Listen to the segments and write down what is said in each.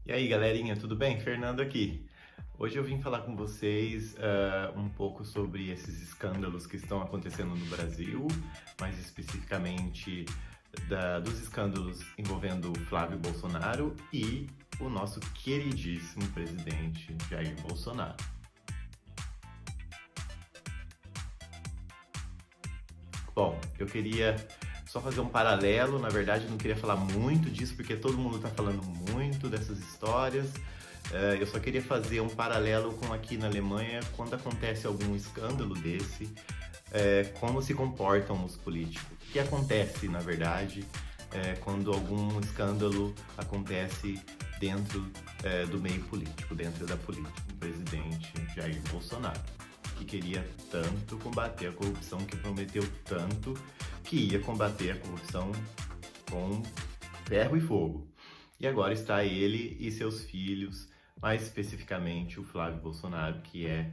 E aí, galerinha, tudo bem? Fernando aqui. Hoje eu vim falar com vocês um pouco sobre esses escândalos que estão acontecendo no Brasil, mais especificamente dos escândalos envolvendo o Flávio Bolsonaro e o nosso queridíssimo presidente Jair Bolsonaro. Bom, eu queria só fazer um paralelo, na verdade eu não queria falar muito disso porque todo mundo está falando muito dessas histórias. Eu só queria fazer um paralelo com aqui na Alemanha, quando acontece algum escândalo desse, como se comportam os políticos. O que acontece, na verdade, quando algum escândalo acontece dentro do meio político, dentro da política. O presidente Jair Bolsonaro, que queria tanto combater a corrupção, que prometeu tanto que ia combater a corrupção com ferro e fogo. E agora está ele e seus filhos, mais especificamente o Flávio Bolsonaro, que é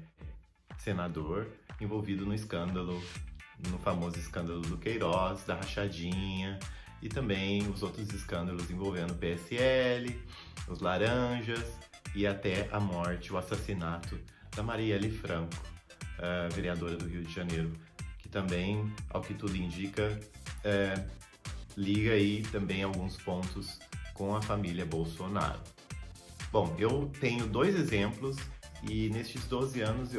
senador, envolvido no escândalo, no famoso escândalo do Queiroz, da rachadinha, e também os outros escândalos envolvendo o PSL, os laranjas e até a morte, o assassinato da Marielle Franco, vereadora do Rio de Janeiro, que também, ao que tudo indica, liga aí também alguns pontos com a família Bolsonaro. Bom, eu tenho dois exemplos e nestes 12 anos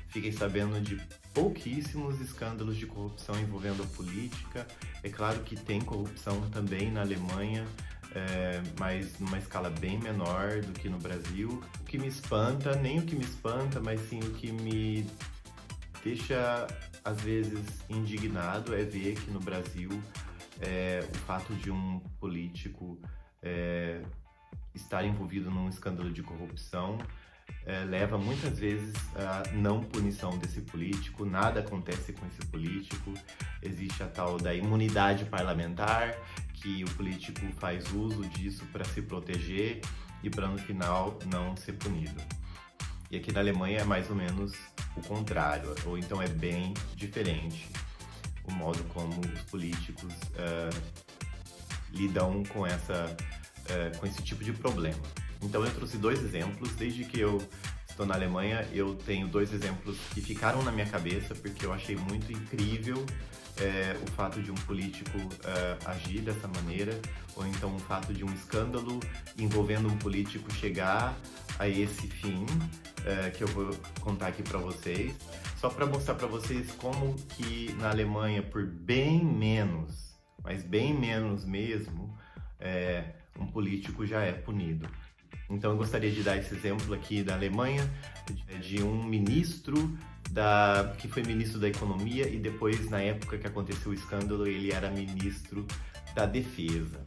fiquei sabendo de pouquíssimos escândalos de corrupção envolvendo a política. É claro que tem corrupção também na Alemanha, mas numa escala bem menor do que no Brasil. O que me espanta, nem o que me espanta, mas sim o que me deixa às vezes indignado é ver que no Brasil o fato de um político estar envolvido num escândalo de corrupção leva muitas vezes à não punição desse político, nada acontece com esse político, existe a tal da imunidade parlamentar, que o político faz uso disso para se proteger e para no final não ser punido. E aqui na Alemanha é mais ou menos o contrário, ou então é bem diferente o modo como os políticos lidam com esse tipo de problema. Então eu trouxe dois exemplos. Desde que eu estou na Alemanha, eu tenho dois exemplos que ficaram na minha cabeça porque eu achei muito incrível o fato de um político agir dessa maneira, ou então o fato de um escândalo envolvendo um político chegar a esse fim, que eu vou contar aqui para vocês, só para mostrar para vocês como que na Alemanha, por bem menos, mas bem menos mesmo, um político já é punido. Então eu gostaria de dar esse exemplo aqui da Alemanha, de um ministro que foi ministro da Economia e depois, na época que aconteceu o escândalo, ele era ministro da Defesa.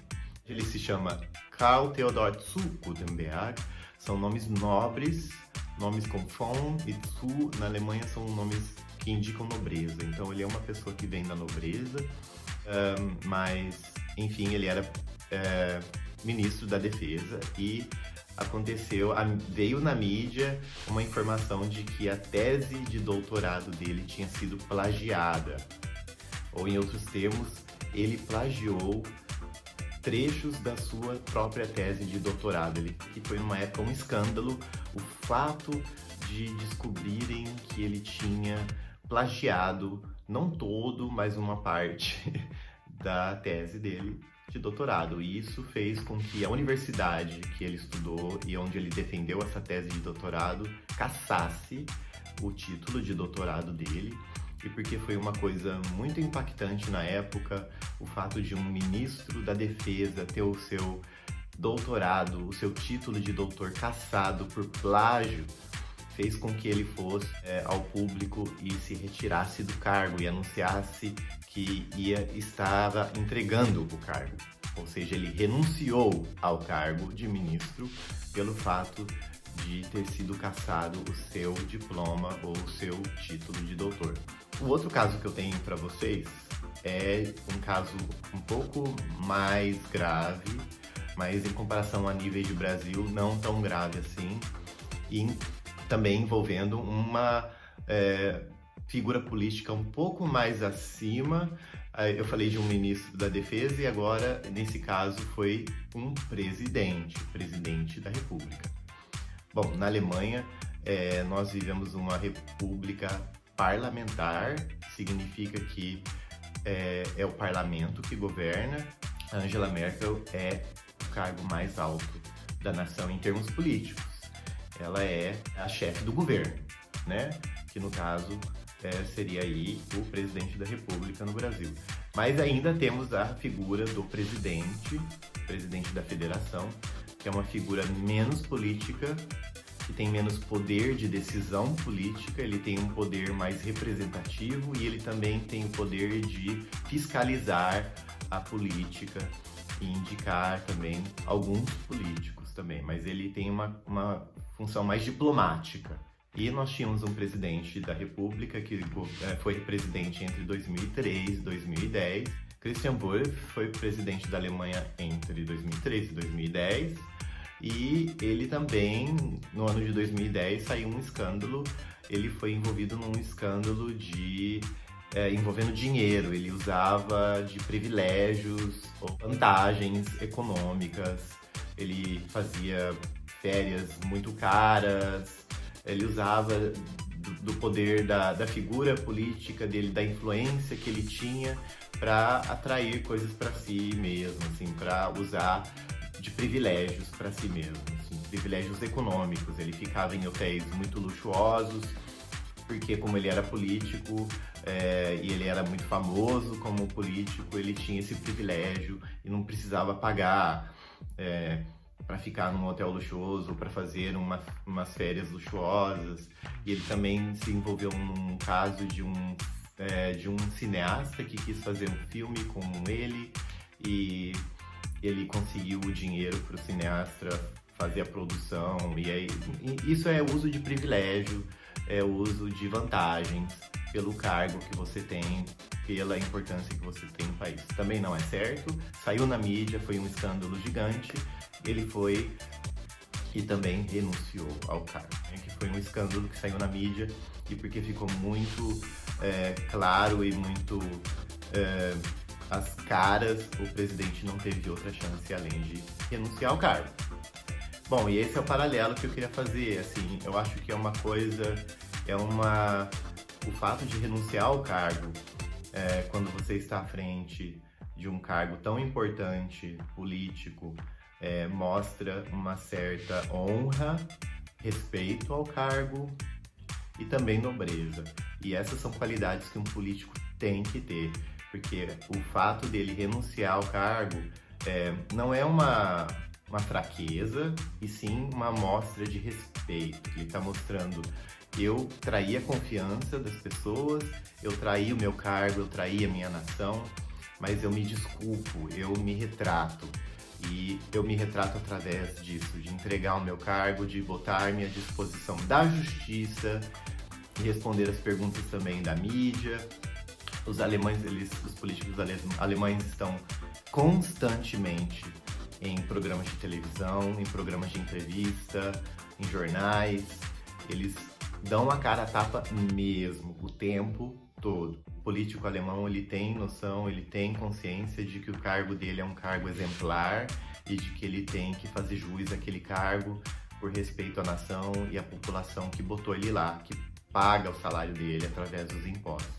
Ele se chama Karl Theodor zu Guttenberg, são nomes nobres, nomes com von e zu na Alemanha são nomes que indicam nobreza. Então ele é uma pessoa que vem da nobreza, mas enfim, ele era ministro da Defesa e veio na mídia uma informação de que a tese de doutorado dele tinha sido plagiada. Ou em outros termos, ele plagiou trechos da sua própria tese de doutorado. Que foi numa época um escândalo o fato de descobrirem que ele tinha plagiado, não todo, mas uma parte da tese dele de doutorado, e isso fez com que a universidade que ele estudou e onde ele defendeu essa tese de doutorado cassasse o título de doutorado dele, e porque foi uma coisa muito impactante na época, o fato de um ministro da Defesa ter o seu doutorado, o seu título de doutor cassado por plágio, fez com que ele fosse ao público e se retirasse do cargo e anunciasse que estava entregando o cargo. Ou seja, ele renunciou ao cargo de ministro pelo fato de ter sido cassado o seu diploma ou o seu título de doutor. O outro caso que eu tenho para vocês é um caso um pouco mais grave, mas em comparação a nível de Brasil, não tão grave assim, e também envolvendo figura política um pouco mais acima. Eu falei de um ministro da Defesa e agora, nesse caso, foi um presidente da República. Bom, na Alemanha, nós vivemos uma república parlamentar, significa que é o parlamento que governa. A Angela Merkel é o cargo mais alto da nação em termos políticos. Ela é a chefe do governo, né? Que no caso seria aí o presidente da República no Brasil. Mas ainda temos a figura do presidente da federação, que é uma figura menos política, que tem menos poder de decisão política, ele tem um poder mais representativo e ele também tem o poder de fiscalizar a política e indicar também alguns políticos também, mas ele tem uma função mais diplomática. E nós tínhamos um presidente da República que foi presidente entre 2003 e 2010. Christian Wulff foi presidente da Alemanha entre 2003 e 2010. E ele também, no ano de 2010, saiu um escândalo. Ele foi envolvido num escândalo envolvendo dinheiro. Ele usava de privilégios ou vantagens econômicas. Ele fazia férias muito caras. Ele usava do poder da figura política dele, da influência que ele tinha para atrair coisas para si mesmo, assim, para usar de privilégios para si mesmo, assim, privilégios econômicos. Ele ficava em hotéis muito luxuosos, porque como ele era político e ele era muito famoso como político, ele tinha esse privilégio e não precisava pagar para ficar num hotel luxuoso, para fazer umas férias luxuosas. E ele também se envolveu num caso de um cineasta que quis fazer um filme com ele e ele conseguiu o dinheiro para o cineasta fazer a produção. E aí, isso é uso de privilégio, é uso de vantagens pelo cargo que você tem, pela importância que você tem no país. Também não é certo, saiu na mídia, foi um escândalo gigante. Ele foi e também renunciou ao cargo, né? Que foi um escândalo que saiu na mídia e porque ficou muito claro e muito às caras, o presidente não teve outra chance além de renunciar ao cargo. Bom, e esse é o paralelo que eu queria fazer, assim, eu acho que é uma coisa, o fato de renunciar ao cargo quando você está à frente de um cargo tão importante, político, mostra uma certa honra, respeito ao cargo e também nobreza. E essas são qualidades que um político tem que ter, porque o fato dele renunciar ao cargo não é uma fraqueza, e sim uma amostra de respeito. Ele está mostrando: eu traí a confiança das pessoas, eu traí o meu cargo, eu traí a minha nação, mas eu me desculpo, eu me retrato. E eu me retrato através disso, de entregar o meu cargo, de botar-me à disposição da justiça e responder as perguntas também da mídia. Os políticos alemães estão constantemente em programas de televisão, em programas de entrevista, em jornais. Eles dão a cara a tapa mesmo, o tempo todo. O político alemão, ele tem noção, ele tem consciência de que o cargo dele é um cargo exemplar e de que ele tem que fazer jus àquele cargo por respeito à nação e à população que botou ele lá, que paga o salário dele através dos impostos.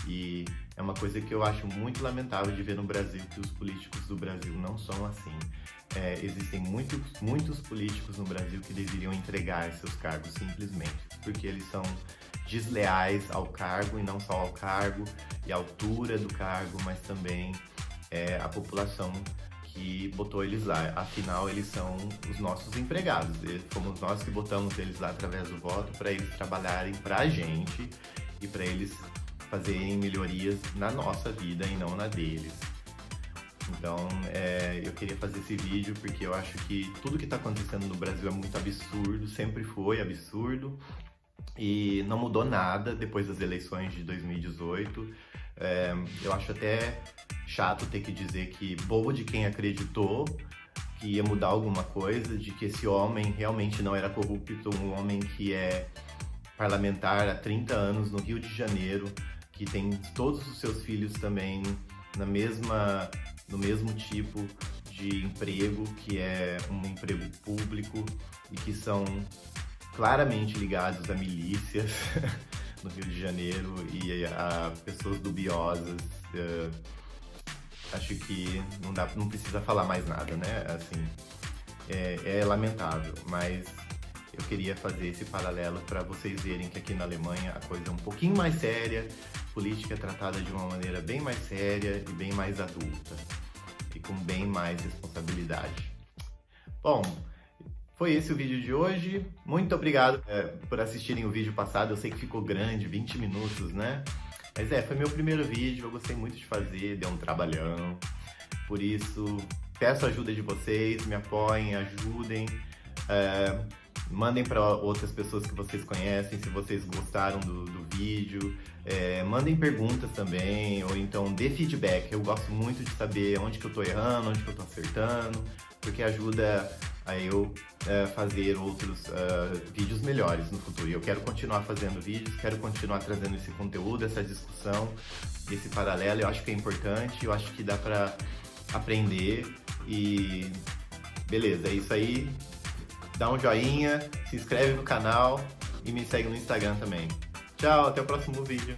E é uma coisa que eu acho muito lamentável de ver no Brasil, que os políticos do Brasil não são assim. Existem muitos políticos no Brasil que deveriam entregar seus cargos simplesmente, porque eles são desleais ao cargo, e não só ao cargo e à altura do cargo, mas também à população que botou eles lá. Afinal, eles são os nossos empregados, fomos nós que botamos eles lá através do voto para eles trabalharem para a gente e para eles fazerem melhorias na nossa vida e não na deles. Então, eu queria fazer esse vídeo porque eu acho que tudo que está acontecendo no Brasil é muito absurdo, sempre foi absurdo, e não mudou nada depois das eleições de 2018. Eu acho até chato ter que dizer que bobo de quem acreditou que ia mudar alguma coisa, de que esse homem realmente não era corrupto, um homem que parlamentar há 30 anos no Rio de Janeiro, que tem todos os seus filhos também no mesmo tipo de emprego, que é um emprego público e que são claramente ligados a milícias no Rio de Janeiro e a pessoas dubiosas. Acho que não precisa falar mais nada, né? Assim, é lamentável, mas eu queria fazer esse paralelo para vocês verem que aqui na Alemanha a coisa é um pouquinho mais séria, política é tratada de uma maneira bem mais séria e bem mais adulta e com bem mais responsabilidade. Bom, foi esse o vídeo de hoje. Muito obrigado por assistirem o vídeo passado. Eu sei que ficou grande, 20 minutos, né? Mas foi meu primeiro vídeo, eu gostei muito de fazer, deu um trabalhão. Por isso, peço a ajuda de vocês, me apoiem, ajudem. Mandem para outras pessoas que vocês conhecem, se vocês gostaram do vídeo. Mandem perguntas também, ou então dê feedback. Eu gosto muito de saber onde que eu tô errando, onde que eu tô acertando, porque ajuda a eu fazer outros vídeos melhores no futuro. E eu quero continuar fazendo vídeos, quero continuar trazendo esse conteúdo, essa discussão, esse paralelo. Eu acho que é importante, eu acho que dá para aprender e beleza, é isso aí. Dá um joinha, se inscreve no canal e me segue no Instagram também. Tchau, até o próximo vídeo.